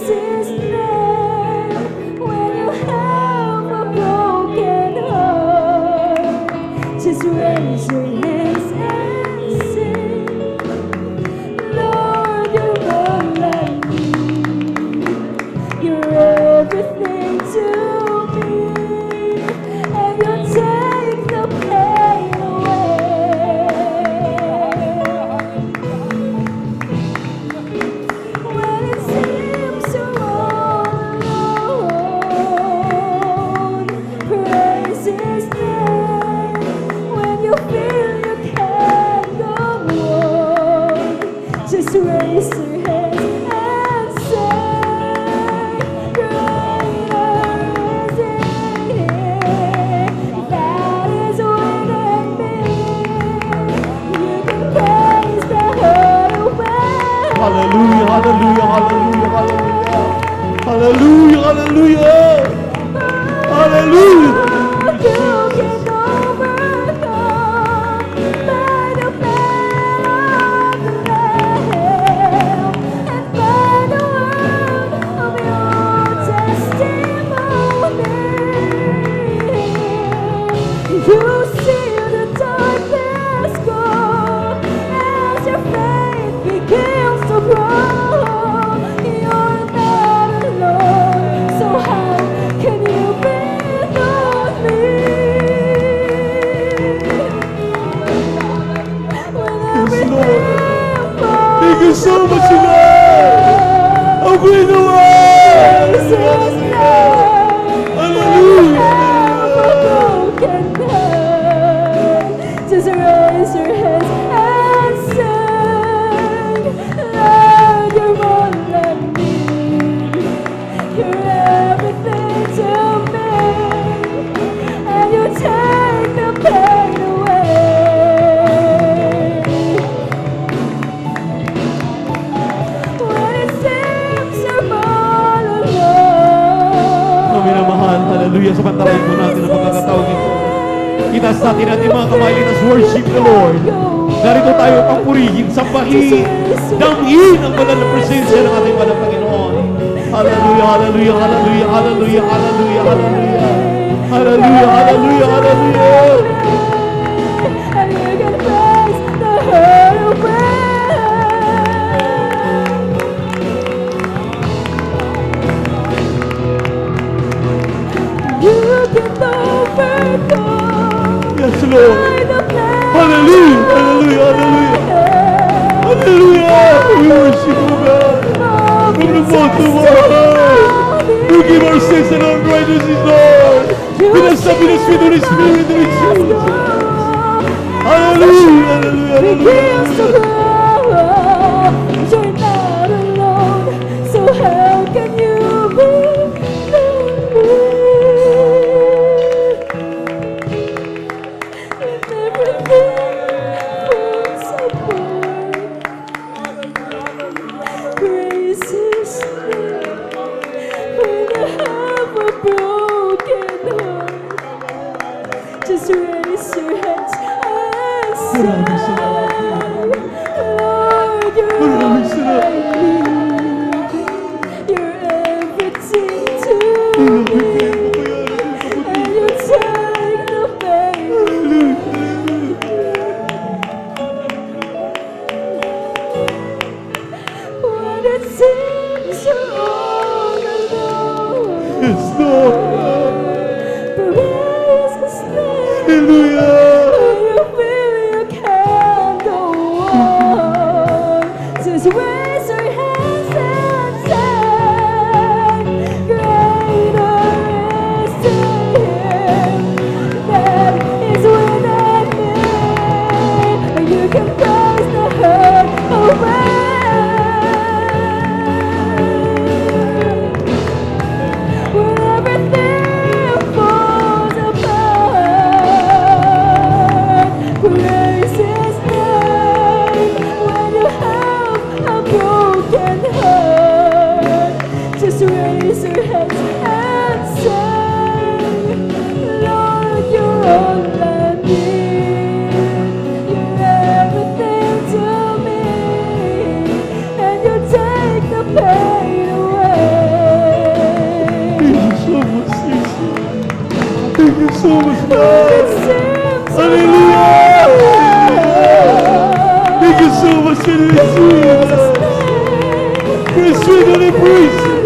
His name when you have a broken heart. Just raise your hands and sing, Lord, you're all I need. You're everything to me, and you take the pain away. When it seems you're all alone, praise His name. When you feel you can't go on, just raise your hands and say, greater is He that is within me. You can praise the hurt away. Hallelujah, hallelujah, hallelujah, hallelujah. Hallelujah, hallelujah. Hallelujah. You can overcome by the blood of the Lamb and by the word of your testimony. You see the darkness go as your faith begins to grow. You're not alone, so how can you be lonely? When everything Thank you so much, falls Lord. Oh, great the praise His Lord. name. Hallelujah. Broken heart, just raise your hands and sing, Lord, you're all I need. You're everything to me, and you take the pain away. When it seems you're all Ang alone, minamahal, hallelujah, sa pantalan po natin ang pagkakataong ito. Itaas natin ating mga kamay, let us worship the Lord. Narito tayo pang purihin, sambahin, damhin ang banal na presensya ng ating banal Panginoon. Hallelujah, hallelujah, hallelujah, hallelujah, hallelujah, hallelujah. Hallelujah, hallelujah, hallelujah. and you can praise the hurt away. You can overcome Yes, Lord. by the blood Hallelujah, hallelujah, hallelujah. Hallelujah. We worship you, God. From the bottom of our heart, we give our sins and our righteousness, Lord. With us up in the sweet Holy Spirit, we choose. Hallelujah, hallelujah, begins to hallelujah. grow. You're not alone, so how can you be lonely? When everything falls apart, praise His name. When you have a broken heart, just raise your hands and say, Maraming salamat. Lord, you're all Maraming salamat. I need. You're everything to me, and you take the pain. When it seems you're all alone, Yes, Lord. praise His name. Hallelujah. When you feel you can't go on, just raise your hands and say, greater is Him that is within me. And you can praise the hurt away. When everything falls apart, praise His name. When you have a broken heart, just raise your hands and say, Lord, you're all I need. You're everything to me, and you take the pain away. Thank you so much, God. Hallelujah. Thank you so much, Jesus. We're sweet on praise.